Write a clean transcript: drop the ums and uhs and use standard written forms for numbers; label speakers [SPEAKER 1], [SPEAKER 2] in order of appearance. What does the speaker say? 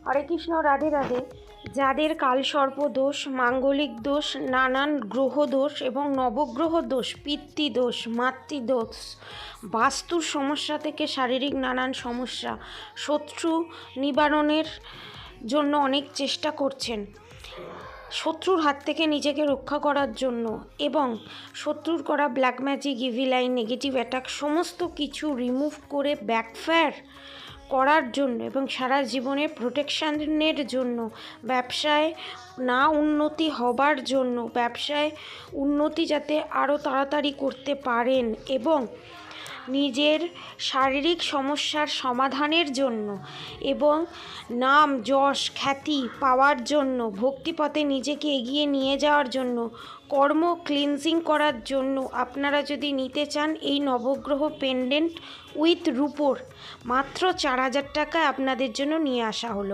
[SPEAKER 1] হরে কৃষ্ণ, রাধে রাধে। যাদের কালসর্প দোষ, মাঙ্গলিক দোষ, নানান গ্রহ দোষ এবং নবগ্রহ দোষ, পিতৃদোষ, মাতৃদোষ, বাস্তুর সমস্যা থেকে শারীরিক নানান সমস্যা, শত্রু নিবারণের জন্য অনেক চেষ্টা করছেন, শত্রুর হাত থেকে নিজেকে রক্ষা করার জন্য এবং শত্রুর করা black magic, evil I, negative attack সমস্ত কিছু রিমুভ করে ব্যাকফায়ার করার জন্য এবং সারা জীবনে প্রোটেকশানের জন্য, ব্যবসায় না উন্নতি হবার জন্য, ব্যবসায় উন্নতি যাতে আরও তাড়াতাড়ি করতে পারেন এবং নিজের শারীরিক সমস্যার সমাধানের জন্য এবং নাম যশ খ্যাতি পাওয়ার জন্য, ভক্তিপথে নিজেকে এগিয়ে নিয়ে যাওয়ার জন্য, কর্ম ক্লিনজিং করার জন্য আপনারা যদি নিতে চান এই নবগ্রহ পেন্ডেন্ট উইথ রূপোর মাত্র 4,000 টাকায় আপনাদের জন্য নিয়ে আসা হলো।